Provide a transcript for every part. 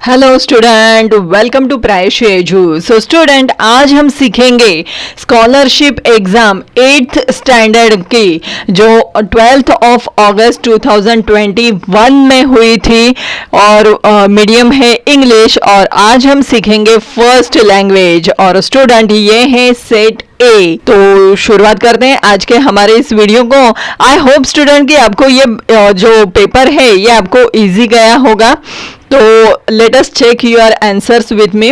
Hello student, welcome to Prayashi edu. So student, आज हम सीखेंगे स्कॉलरशिप एग्जाम 8th स्टैंडर्ड की जो 12th ऑफ अगस्त 2021 में हुई थी और मीडियम है इंग्लिश। और आज हम सीखेंगे फर्स्ट लैंग्वेज और स्टूडेंट ये है सेट ए। तो शुरुआत करते हैं आज के हमारे इस वीडियो को। आई होप स्टूडेंट कि आपको ये जो पेपर है ये आपको इजी गया होगा। तो let us check your answers with me.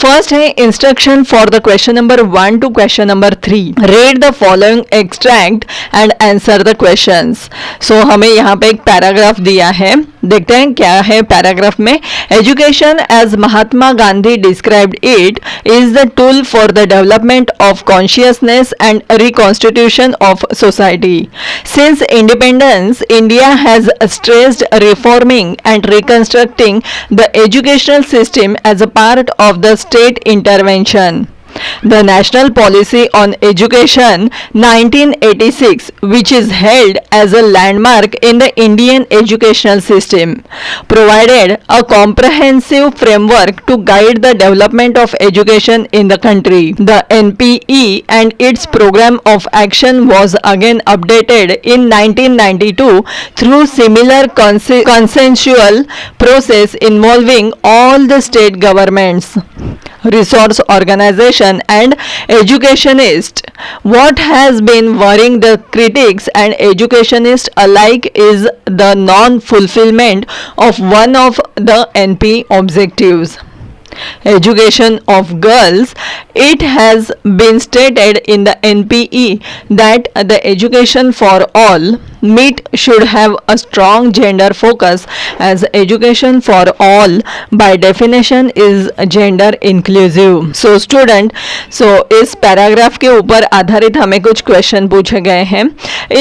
First है instruction for the question number 1 to question number 3। Read the following extract and answer the questions. So हमें यहाँ पे एक पैराग्राफ दिया है, देखते हैं क्या है पैराग्राफ में। Education as Mahatma Gandhi described it is the tool for the development of consciousness and reconstitution of society. Since independence, India has stressed reforming and reconstructing the educational system as a part of the state intervention. The National Policy on Education 1986, which is held as a landmark in the Indian educational system, provided a comprehensive framework to guide the development of education in the country. The NPE and its program of action was again updated in 1992 through similar consensual process involving all the state governments, resource organization and educationists. What has been worrying the critics and educationists alike is the non-fulfillment of one of the NP objectives. Education of girls. It has been stated in the NPE that the education for all meet should have a strong gender focus, as education for all by definition is gender inclusive. So student, इस paragraph के ऊपर आधारित हमें कुछ question पूछे गए हैं।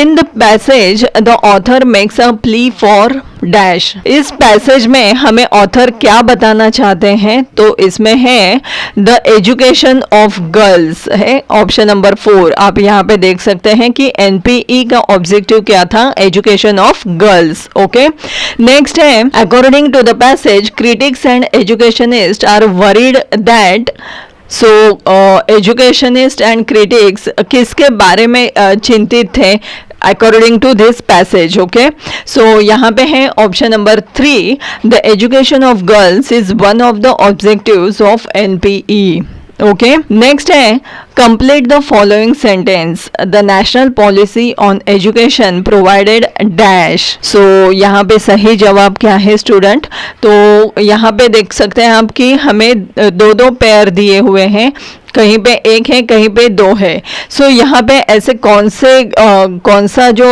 In the passage the author makes a plea for dash. इस पैसेज में हमें ऑथर क्या बताना चाहते हैं, तो इसमें है द एजुकेशन ऑफ गर्ल्स है ऑप्शन नंबर 4। आप यहाँ पे देख सकते हैं कि एनपीई का ऑब्जेक्टिव क्या था, education of girls. Okay, next है according to the passage critics and educationist are worried that. So educationist and critics किसके बारे में चिंतित थे according to this passage? okay, so यहाँ पे है option number 3, the education of girls is one of the objectives of NPE. okay, next है complete the following sentence. the national policy on education provided dash. so यहाँ पे सही जवाब क्या है स्टूडेंट, तो यहाँ पे देख सकते हैं आप कि हमें दो पेयर दिए हुए हैं, कहीं पे एक है कहीं पे 2 है। सो यहाँ पे ऐसे कौन सा जो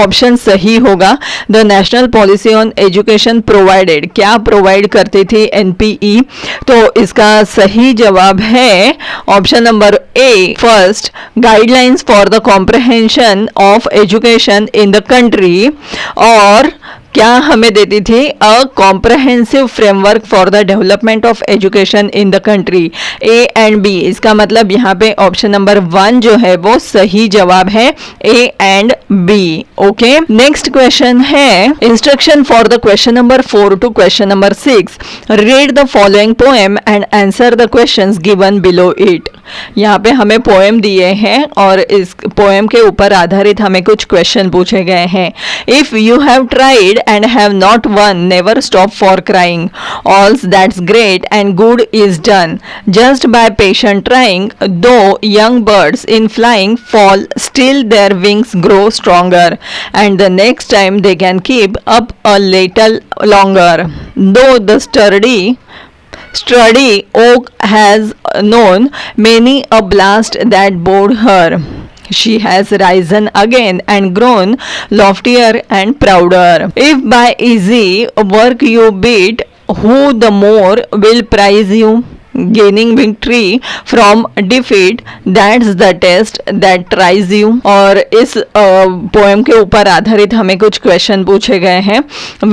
ऑप्शन सही होगा, the national policy on education provided, क्या प्रोवाइड करती थी एनपीई, तो इसका सही जवाब है option number A, first, guidelines for the comprehension of education in the country, और क्या हमें देती थी a comprehensive framework for the development of education in the country, A and B. इसका मतलब यहाँ पे ऑप्शन नंबर 1 जो है वो सही जवाब है, A and B. Okay, next question है instruction for the question number 4 to question number 6। Read the following poem and answer the questions given below it. यहाँ पे हमें पोएम दिए हैं और इस पोएम के ऊपर आधारित हमें कुछ क्वेश्चन पूछे गए हैं। If you have tried and have not won, never stop for crying. All's that's great and good is done just by patient trying. Though young birds in flying fall, still their wings grow stronger, and the next time they can keep up a little longer. Though the sturdy oak has known many a blast that bore her, she has risen again and grown loftier and prouder. If by easy work you beat, who the more will prize you? Gaining victory from defeat, that's the test that tries you. और इस poem के ऊपर आधारित हमें कुछ question पूछे गए हैं।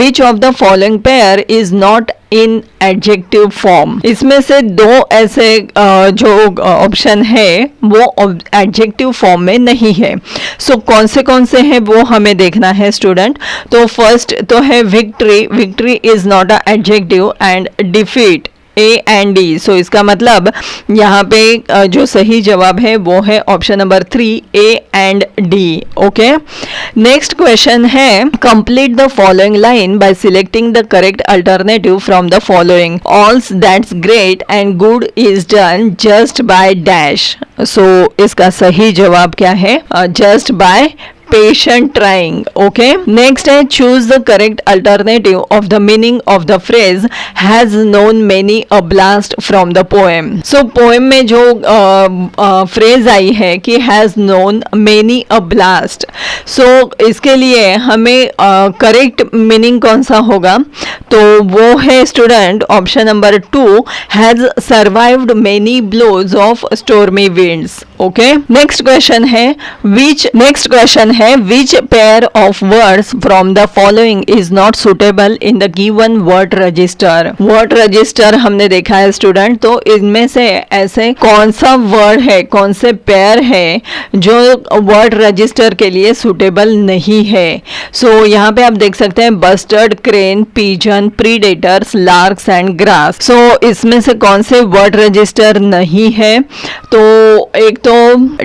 Which of the following pair is not in adjective form. इसमें से दो ऐसे जो ऑप्शन है वो एडजेक्टिव फॉर्म में नहीं है। सो कौन से हैं वो हमें देखना है स्टूडेंट। तो फर्स्ट तो है victory. Victory is not a adjective and defeat A and D. So इसका मतलब यहाँ पे जो सही जवाब है वो है option number 3 A and D. Okay, next question है complete the following line by selecting the correct alternative from the following. All's that's great and good is done just by dash. So इसका सही जवाब क्या है? Just by patient trying. Okay, next है choose the correct alternative of the meaning of the phrase has known many a blast from the poem. So poem में जो phrase आई है कि has known many a blast, so इसके लिए हमें correct meaning कौन सा होगा? तो वो है student option number 2 has survived many blows of stormy winds. Okay, next question है which pair of words from the following is not suitable in the given word register. word register हमने देखा है स्टूडेंट, तो इनमें से ऐसे कौन सा वर्ड है, कौन से पेयर है जो वर्ड रजिस्टर के लिए सुटेबल नहीं है? सो यहाँ पे आप देख सकते हैं bustard, crane, pigeon, predators, larks and grass. So इसमें से कौन से वर्ड रजिस्टर नहीं है? तो एक तो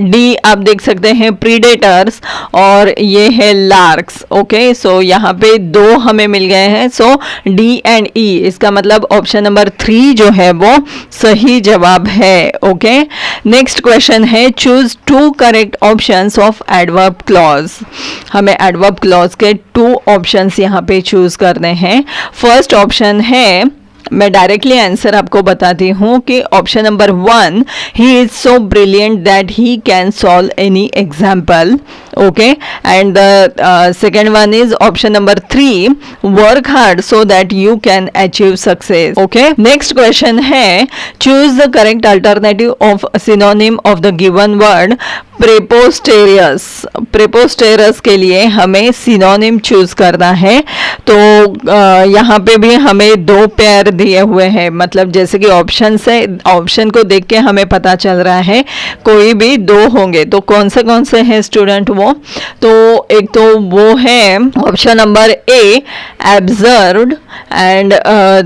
डी आप देख सकते हैं प्रीडेटर्स और ये है लार्क्स। ओके, सो यहाँ पे दो हमें मिल गए हैं। सो डी एंड ई, इसका मतलब ऑप्शन नंबर 3 जो है वो सही जवाब है। ओके, नेक्स्ट क्वेश्चन है choose 2 correct options of adverb clause. हमें एडवर्ब क्लॉज के 2 ऑप्शंस यहाँ पे चूज करने हैं। फर्स्ट ऑप्शन है, मैं डायरेक्टली आंसर आपको बताती हूँ कि option number 1 he is so brilliant that he can solve any example. Okay, and the second one is option number 3 work hard so that you can achieve success. Okay, next question है choose the correct alternative of synonym of the given word preposterous. Preposterous के लिए हमें synonym choose करना है। तो यहाँ पे भी हमें 2 पेयर दिए हुए हैं, मतलब जैसे कि ऑप्शन से ऑप्शन को देख के हमें पता चल रहा है कोई भी 2 होंगे। तो कौन से हैं स्टूडेंट वो? तो एक तो वो है option number A absurd and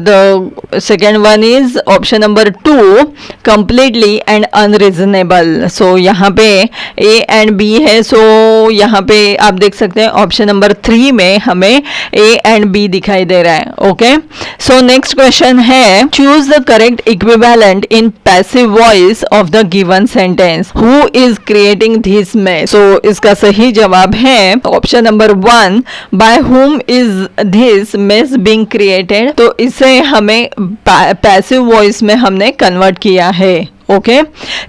the second one is option number 2 completely and unreasonable. So यहाँ पे ए एंड बी है। सो यहाँ पे आप देख सकते हैं ऑप्शन नंबर 3 में हमें ए एंड बी दिखाई दे रहा है। ओके, सो नेक्स्ट क्वेश्चन है choose the correct equivalent in passive voice of the given sentence. Who is creating this mess? So इसका सही जवाब है option number 1 by whom is this mess being created. तो इसे हमें पैसिव वॉइस में हमने कन्वर्ट किया है। ओके,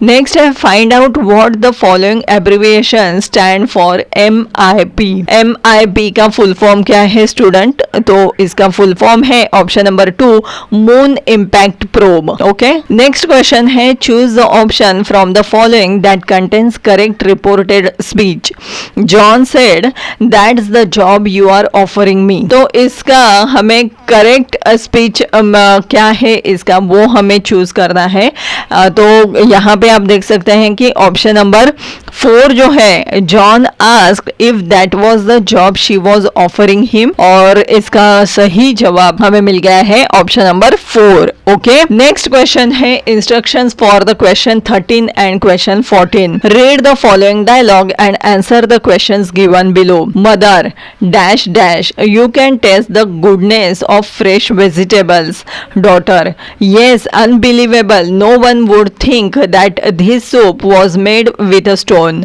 नेक्स्ट है find out what the following abbreviation stand for MIP। MIP का फुल फॉर्म क्या है स्टूडेंट? तो इसका फुल फॉर्म है option number 2 moon impact probe. Okay, next question है choose the option from the following that contains correct reported speech. John said that's the job you are offering me. तो इसका हमें correct speech क्या है इसका वो हमें चूज करना है। तो यहाँ पे आप देख सकते हैं कि ऑप्शन नंबर 4 जो है John asked if that was the job she was offering him, और इसका सही जवाब हमें मिल गया है option number 4। Okay, next question है instructions for the question 13 and question 14। Read the following dialogue and answer the questions given below. Mother dash dash you can taste the goodness of fresh vegetables. Daughter yes unbelievable no one would think that this soap was made with a stone.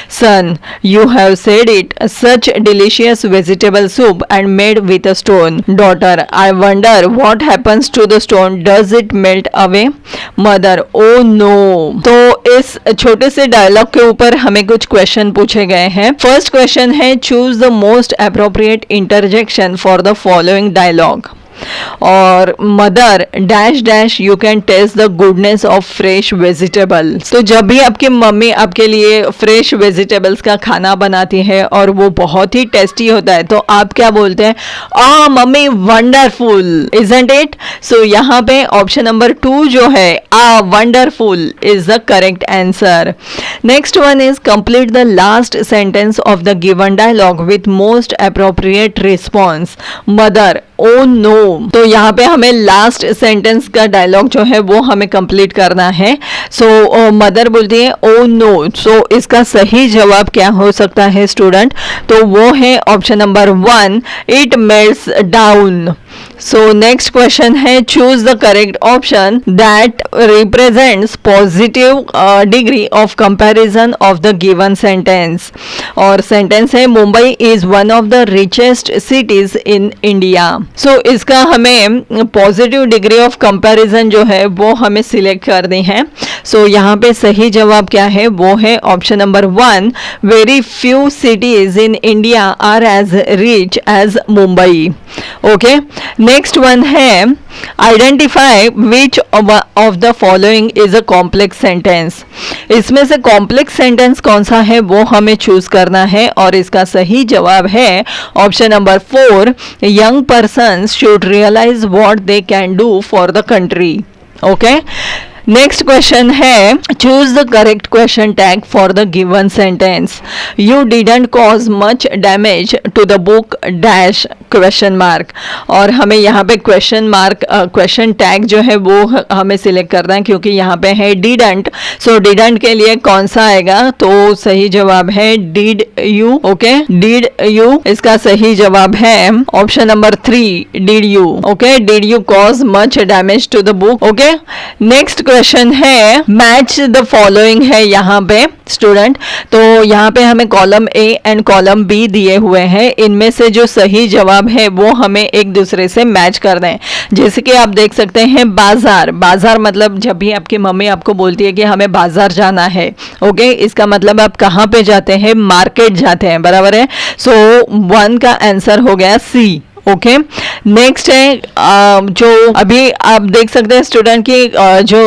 Son, you have said it, such delicious vegetable soup and made with a stone. Daughter, I wonder what happens to the stone, does it melt away? Mother, oh no. तो इस छोटे से dialogue के ऊपर हमें कुछ question पूछे गए हैं। फर्स्ट क्वेश्चन है choose the most appropriate interjection for the following dialogue. और mother dash dash you can taste the goodness of fresh vegetables. तो जब भी आपकी मम्मी आपके लिए फ्रेश वेजिटेबल्स का खाना बनाती है और वो बहुत ही टेस्टी होता है तो आप क्या बोलते हैं? Ah mummy wonderful, isn't it? So यहाँ पे ऑप्शन नंबर 2 जो है ah wonderful is the correct answer. Next one is complete the last sentence of the given dialogue with most appropriate response. Mother oh no. तो यहाँ पे हमें last sentence का dialogue जो है वो हमें कंप्लीट करना है। सो मदर बोलती है ओ नो। सो इसका सही जवाब क्या हो सकता है स्टूडेंट? तो वो है option number 1, it melts down. So next question है choose the correct option that represents positive degree of comparison of the given sentence. और सेंटेंस है Mumbai is one of the richest cities in India. So इसका हमें positive degree of comparison जो है वो हमें select करनी है। सो यहाँ पे सही जवाब क्या है? वो है option number 1, very few cities in India are as rich as Mumbai. Okay, next one है identify which of the following is a complex sentence. इसमें से कॉम्प्लेक्स सेंटेंस कौन सा है वो हमें चूज करना है और इसका सही जवाब है option number 4, young persons should realise what they can do for the country. Okay, next question है choose the correct question tag for the given sentence. You didn't cause much damage to the book dash question mark. और हमें यहाँ पे question mark question tag जो है वो हमें select करना है क्योंकि यहाँ पे है डिडंट। सो डिडंट के लिए कौन सा आएगा? तो सही जवाब है did you. Okay, did you इसका सही जवाब है option number 3, did you. Okay, did you cause much damage to the book. Okay, next question है मैच द फॉलोइंग है यहाँ पे स्टूडेंट। तो यहाँ पे हमें column A and column B दिए हुए हैं। इनमें से जो सही जवाब है वो हमें एक दूसरे से मैच करना है। जैसे कि आप देख सकते हैं बाजार, बाजार मतलब जब भी आपकी मम्मी आपको बोलती है कि हमें बाजार जाना है, ओके, इसका मतलब आप कहाँ पे जाते हैं? मार्केट जाते हैं, बराबर है। सो 1 का आंसर हो गया सी। ओके, नेक्स्ट है जो अभी आप देख सकते हैं स्टूडेंट की जो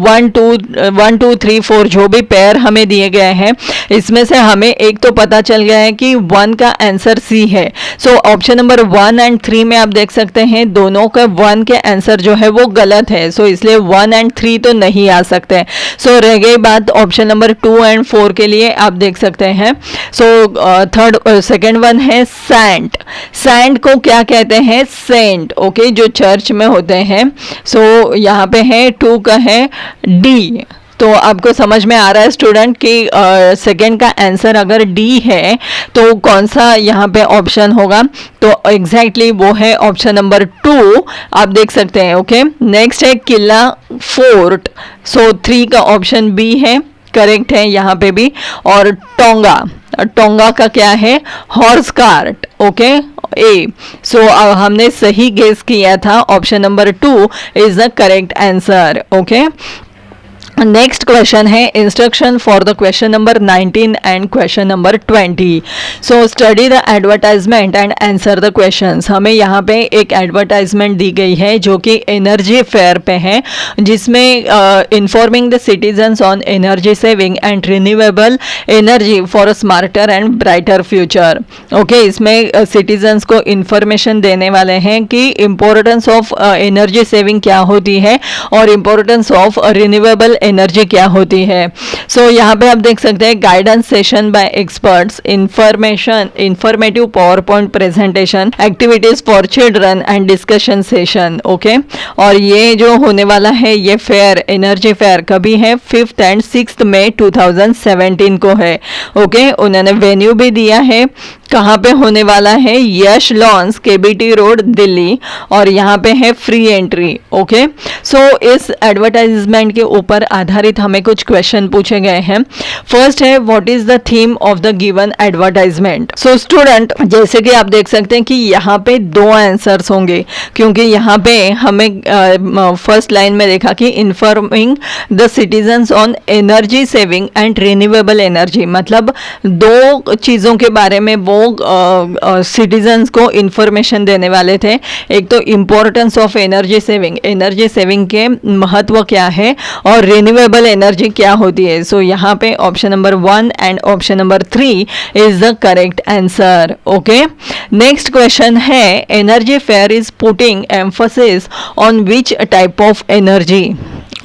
1 2 3 4 जो भी पेयर हमें दिए गए हैं इसमें से हमें एक तो पता चल गया है कि 1 का आंसर सी है। सो ऑप्शन नंबर 1 एंड 3 में आप देख सकते हैं दोनों का 1 के आंसर जो है वो गलत है। सो इसलिए 1 एंड 3 तो नहीं आ सकते। सो रह गई बात ऑप्शन नंबर 2 एंड 4 के लिए, आप देख सकते हैं। सो सेकेंड वन है सैंड। सैंड को क्या कहते हैं? सेंट। ओके, जो चर्च में होते हैं। सो यहाँ पे है 2 का है डी। तो आपको समझ में आ रहा है स्टूडेंट कि सेकंड का आंसर अगर डी है तो कौन सा यहाँ पे ऑप्शन होगा? तो एग्जैक्टली वो है ऑप्शन नंबर 2, आप देख सकते हैं। ओके, नेक्स्ट है किला फोर्ट। सो 3 का ऑप्शन बी है, करेक्ट है यहाँ पे भी। और टोंगा, टोंगा का क्या है? Horse cart. Okay, A. So हमने सही गेस किया था, option number 2 is the correct answer. Okay, next question है instruction for the question number 19 and question number 20। So study the advertisement and answer the questions. हमें यहाँ पे एक advertisement दी गई है जो कि एनर्जी फेयर पे है, जिसमें informing the citizens on energy saving and renewable energy for a smarter and brighter future. Okay, इसमें सिटीजन्स को इंफॉर्मेशन देने वाले हैं कि इम्पोर्टेंस ऑफ एनर्जी सेविंग क्या होती है और इम्पोर्टेंस ऑफ रिन्यूएबल एनर्जी क्या होती है। सो यहाँ पे आप देख सकते हैं guidance session bye experts, informative power point presentation, activities for children and discussion session. Okay, और ये जो होने वाला है ये फेयर, एनर्जी फेयर कभी है? 5th एंड 6th मई 2017 को है। ओके, उन्होंने वेन्यू भी दिया है, कहाँ पे होने वाला है? यश लॉन्स, केबीटी रोड, दिल्ली, और यहाँ पे है फ्री एंट्री। ओके, सो इस एडवर्टाइजमेंट के ऊपर आधारित हमें कुछ क्वेश्चन पूछे गए हैं। फर्स्ट है what is the theme of the given advertisement. So student, जैसे कि आप देख सकते हैं कि यहाँ पे दो आंसर्स होंगे, क्योंकि यहाँ पे हमें फर्स्ट लाइन में देखा कि informing the citizens on energy saving and renewable energy, मतलब दो चीज़ों के बारे में वो सिटीजन्स को इंफॉर्मेशन देने वाले थे। एक तो इम्पोर्टेंस ऑफ एनर्जी सेविंग के महत्व क्या है और रिन्यूएबल एनर्जी क्या होती है। सो यहाँ पे option number 1 and option number 3 is the correct answer. Okay, next question है energy fair is putting emphasis on which type of energy,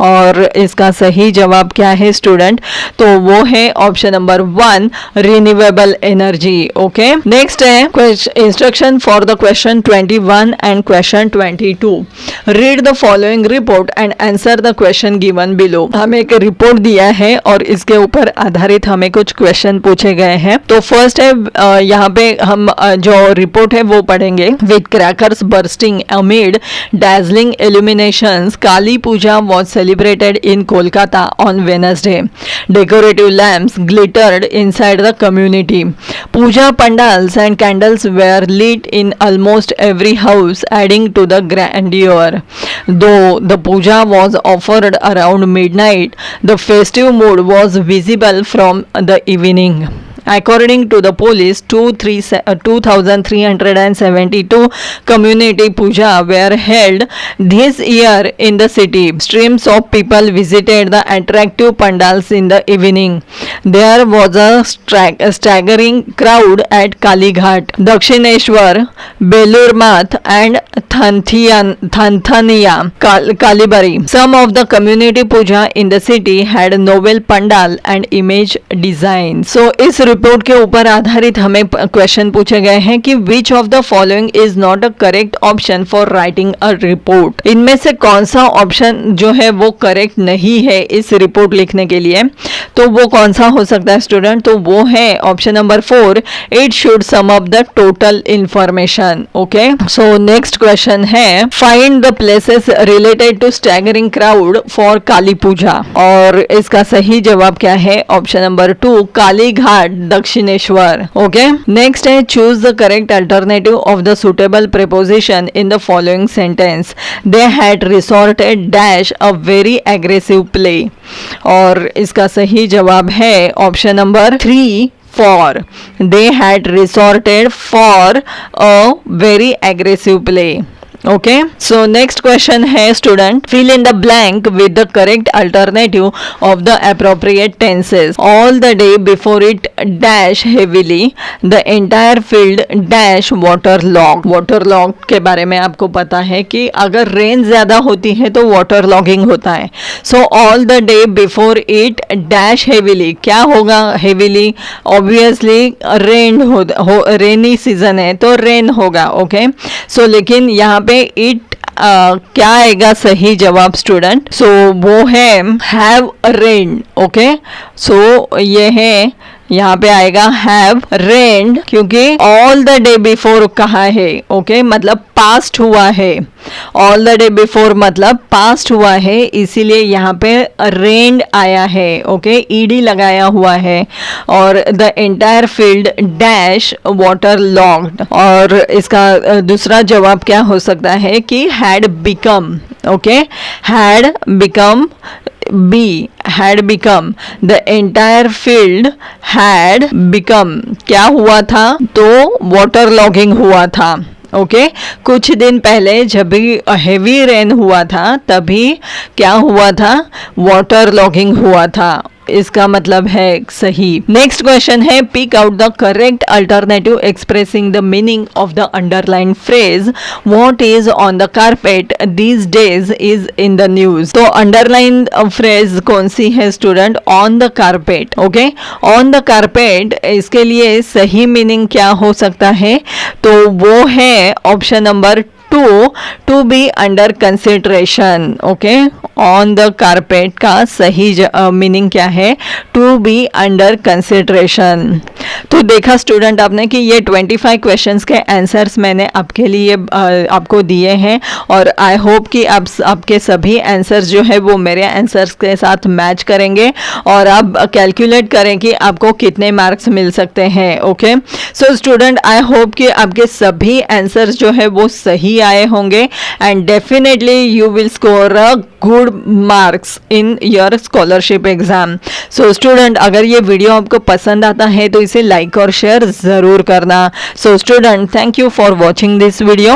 और इसका सही जवाब क्या है स्टूडेंट, तो वो है option number 1 renewable energy. Okay, next है instruction for the question 21 and question 22। Read the following report and answer the question given below. हमें एक रिपोर्ट दिया है और इसके ऊपर आधारित हमें कुछ क्वेश्चन पूछे गए हैं। तो फर्स्ट है यहाँ पे हम जो रिपोर्ट है वो पढ़ेंगे। With crackers bursting amid dazzling illuminations, Kali Puja was celebrated in Kolkata on Wednesday. Decorative lamps glittered inside the community. Puja pandals and candles were lit in almost every house, adding to the grandeur. Though the puja was offered around midnight, the festive mood was visible from the evening. According to the police, 2,372 community puja were held this year in the city. Streams of people visited the attractive pandals in the evening. There was a staggering crowd at Kalighat, Dakshineshwar, Belur Math and Thanthania, Kalibari. Some of the community puja in the city had novel pandal and image design. So इस report के ऊपर आधारित हमें question पूछे गए हैं कि विच of the following is not a correct option for writing a report. इनमें से कौन सा ऑप्शन जो है वो करेक्ट नहीं है इस रिपोर्ट लिखने के लिए, तो वो कौन सा हो सकता है स्टूडेंट, तो वो है option number 4, it should sum up the total information. Okay, so next question है find the places related to staggering crowd for Kali Puja, और इसका सही जवाब क्या है, option number 2 Kali Ghat Dakshineswar. Okay, next है choose the correct alternative of the suitable preposition in the following sentence. They had resorted dash a very aggressive play, और इसका सही जवाब है option number 3 for. They had resorted for a very aggressive play. Okay, so next question है student, fill in the blank with the correct alternative of the appropriate tenses. All the day before it dash heavily, the entire field dash waterlogged. waterlogged के बारे में आपको पता है कि अगर rain ज़्यादा होती है तो waterlogging होता है। So all the day before it dash heavily, क्या होगा heavily? Obviously rain rainy season है तो रेन होगा। ओके, सो लेकिन यहाँ पे इट क्या आएगा सही जवाब स्टूडेंट, सो वो है हैव रेन। ओके, सो ये है यहाँ पे आएगा हैव रेन्ड, क्योंकि ऑल द डे बिफोर कहा है। ओके, मतलब पास्ट हुआ है, ऑल द डे बिफोर मतलब पास्ट हुआ है, इसीलिए यहाँ पे रेन्ड आया है। ओके, ईडी लगाया हुआ है, और the entire field dash water locked, और इसका दूसरा जवाब क्या हो सकता है कि had become. Okay, had become B, had become, the entire field had become, क्या हुआ था, तो वाटर लॉगिंग हुआ था। ओके, कुछ दिन पहले जब भी हेवी रेन हुआ था तभी क्या हुआ था, वाटर लॉगिंग हुआ था, इसका मतलब है सही। नेक्स्ट क्वेश्चन है pick out the correct alternative expressing the meaning of the underline phrase what is on the carpet these days is in the news. तो अंडरलाइन फ्रेज कौन सी है student, on the carpet. Okay, on the carpet, इसके लिए सही meaning क्या हो सकता है, तो वो है option number 2 to be under consideration. Okay, on the carpet का सही मीनिंग क्या है, टू बी अंडर कंसिडरेशन। तो देखा स्टूडेंट आपने कि ये 25 क्वेश्चंस के आंसर्स मैंने आपके लिए आपको दिए हैं, और आई होप कि आप आपके सभी आंसर्स जो है वो मेरे आंसर्स के साथ मैच करेंगे और आप कैलकुलेट करें कि आपको कितने मार्क्स मिल सकते हैं। Okay, so student I hope कि आपके सभी आंसर्स जो है वो सही आए होंगे and definitely you will score a good marks in your scholarship exam. So student, अगर ये वीडियो आपको पसंद आता है तो इसे लाइक और शेयर ज़रूर करना। So student, thank you for watching this video.